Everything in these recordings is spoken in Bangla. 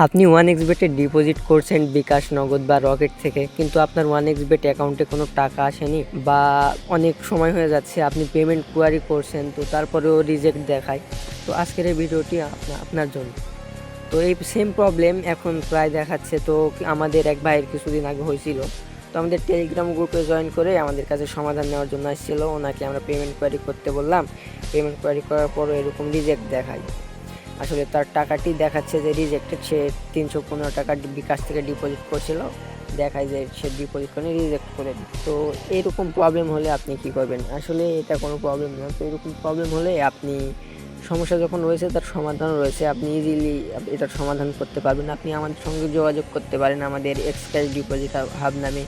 আপনি OneXBet-এ ডিপোজিট করছেন বিকাশ, নগদ বা রকেট থেকে, কিন্তু আপনার OneXBet অ্যাকাউন্টে কোনো টাকা আসেনি বা অনেক সময় হয়ে যাচ্ছে, আপনি পেমেন্ট কোয়ারি করছেন তো তারপরেও রিজেক্ট দেখায়। তো আজকের এই ভিডিওটি আপনার জন্য। তো এই সেম প্রবলেম এখন প্রায় দেখাচ্ছে। তো আমাদের এক ভাইয়ের কিছুদিন আগে হয়েছিল। তো আমাদের টেলিগ্রাম গ্রুপে জয়েন করে আমাদের কাছে সমাধান নেওয়ার জন্য আসছিল। ওনাকে আমরা পেমেন্ট কোয়ারি করতে বললাম। পেমেন্ট কোয়ারি করার পরও এরকম রিজেক্ট দেখায়। আসলে তার টাকাটি দেখাচ্ছে যে রিজেক্টেড। সে 315 টাকা বিকাশ থেকে ডিপোজিট করছিল, দেখায় যে সে ডিপোজিট করে রিজেক্ট করে দিই। তো এরকম প্রবলেম হলে আপনি কি করবেন? আসলে এটা কোনো প্রবলেম না। তো এরকম প্রবলেম হলে আপনি সমস্যা যখন রয়েছে তার সমাধান রয়েছে, আপনি ইজিলি এটার সমাধান করতে পারবেন। আপনি আমাদের সঙ্গে যোগাযোগ করতে পারেন। আমাদের এক্সক্যাশ ডিপোজিট হাব নামে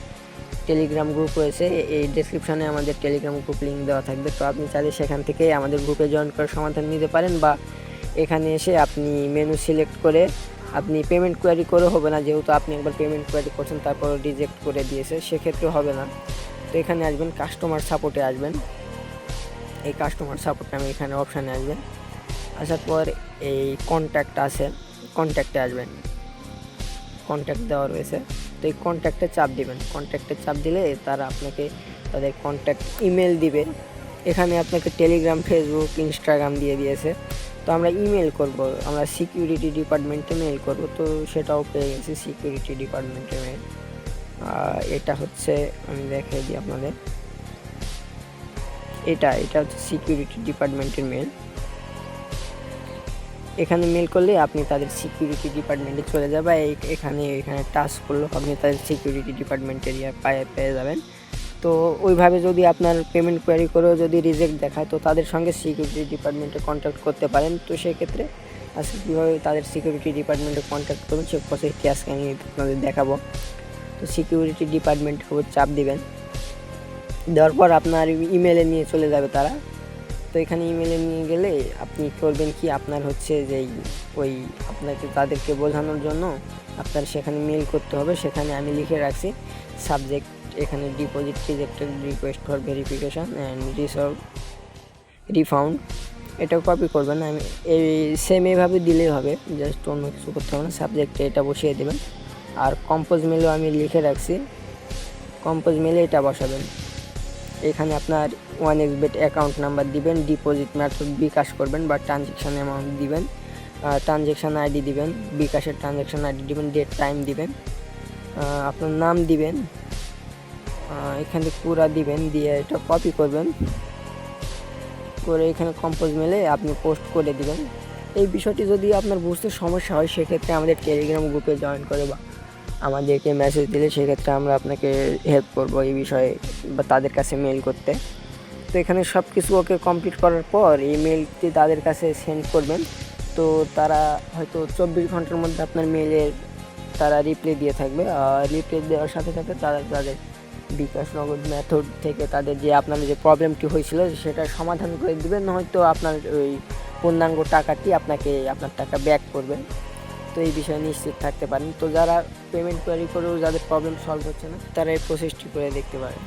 টেলিগ্রাম গ্রুপ রয়েছে। এই ডেসক্রিপশানে আমাদের টেলিগ্রাম গ্রুপ লিঙ্ক দেওয়া থাকবে। তো আপনি চাইলে সেখান থেকে আমাদের গ্রুপে জয়েন করে সমাধান নিতে পারেন, বা এখানে এসে আপনি মেনু সিলেক্ট করে আপনি পেমেন্ট কোয়ারি করে হবে না, যেহেতু আপনি একবার পেমেন্ট কোয়ারি করছেন তারপর রিজেক্ট করে দিয়েছে, সেক্ষেত্রে হবে না। তো এখানে আসবেন, কাস্টমার সাপোর্টে আসবেন। এই কাস্টমার সাপোর্ট নামে এখানে অপশানে আসবেন। আসার পর এই কন্ট্যাক্ট আছে, কন্ট্যাক্টে আসবেন। কন্ট্যাক্ট দেওয়া রয়েছে, তো এই কন্ট্যাক্টে চাপ দিবেন। কন্ট্যাক্টে চাপ দিলে তারা আপনাকে তাদের কন্ট্যাক্ট ইমেল দিবে। এখানে আপনাকে টেলিগ্রাম, ফেসবুক, ইনস্টাগ্রাম দিয়ে দিয়েছে। তো আমরা ইমেল করব, আমরা সিকিউরিটি ডিপার্টমেন্টে মেল করব। তো সেটাও পেয়ে গেছি, সিকিউরিটি ডিপার্টমেন্টে মেল। এটা হচ্ছে, আমি দেখিয়ে দিই আপনাদের, এটা হচ্ছে সিকিউরিটি ডিপার্টমেন্টের মেল। এখানে মেল করলে আপনি তাদের সিকিউরিটি ডিপার্টমেন্টে চলে যাবে। এখানে টাচ করলে আপনি তাদের সিকিউরিটি ডিপার্টমেন্টের পেয়ে যাবেন। তো ওইভাবে যদি আপনার পেমেন্ট কোয়ারি করেও যদি রিজেক্ট দেখায়, তো তাদের সঙ্গে সিকিউরিটি ডিপার্টমেন্টে কন্ট্যাক্ট করতে পারেন। তো সেক্ষেত্রে আজকে কীভাবে তাদের সিকিউরিটি ডিপার্টমেন্টে কন্ট্যাক্ট করবেন সে প্রসেসটি আজকে আমি আপনাদের দেখাবো। তো সিকিউরিটি ডিপার্টমেন্টের উপর চাপ দিবেন। দেওয়ার পর আপনার ইমেলে নিয়ে চলে যাবে তারা। তো এখানে ইমেলে নিয়ে গেলে আপনি করবেন কি, আপনার হচ্ছে যে ওই আপনাকে তাদেরকে বোঝানোর জন্য আপনার সেখানে মেল করতে হবে। সেখানে আমি লিখে রাখছি সাবজেক্ট, এখানে deposit rejected, request for verification and refund. এটাও কপি করবেন। আমি এই সেম এইভাবে দিলেই হবে, জাস্ট অন্য কিছু করতে হবে না। সাবজেক্টে এটা বসিয়ে দেবেন। আর কম্পোজ মেলেও আমি লিখে রাখছি, কম্পোজ মেলে এটা বসাবেন। এখানে আপনার OneXBet অ্যাকাউন্ট নাম্বার দিবেন, ডিপোজিট মেথড বিকাশ করবেন বা ট্রানজ্যাকশান অ্যামাউন্ট দিবেন, ট্রানজ্যাকশান আইডি দিবেন, বিকাশের ট্রানজ্যাকশান আইডি দিবেন, ডেট টাইম দিবেন, আপনার নাম দিবেন, এখানে পুরা দিবেন, দিয়ে এটা কপি করবেন, করে এখানে কম্পোজ মেলে আপনি পোস্ট করে দিবেন। এই বিষয়টি যদি আপনার বুঝতে সমস্যা হয়, সেক্ষেত্রে আমাদের টেলিগ্রাম গ্রুপে জয়েন করে বা আমাদেরকে মেসেজ দিলে সেক্ষেত্রে আমরা আপনাকে হেল্প করব এই বিষয়ে, বা তাদের কাছে মেল করতে। তো এখানে সব কিছু ওকে কমপ্লিট করার পর এই মেলটি তাদের কাছে সেন্ড করবেন। তো তারা হয়তো 24 ঘন্টার মধ্যে আপনার মেলের তারা রিপ্লাই দিয়ে থাকবে। রিপ্লাই দেওয়ার সাথে সাথে তারা তাদের বিকাশ, নগদ মেথড থেকে তাদের যে আপনার যে প্রবলেমটি হয়েছিল সেটা সমাধান করে দেবেন, হয়তো আপনার ওই পূর্ণাঙ্গ টাকাটি আপনার টাকা ব্যাক করবে। তো এই বিষয়ে নিশ্চিত থাকতে পারেন। তো যারা পেমেন্ট কোয়ারি করেও যাদের প্রবলেম সলভ হচ্ছে না, তারা এই প্রসেসটি করে দেখতে পারেন।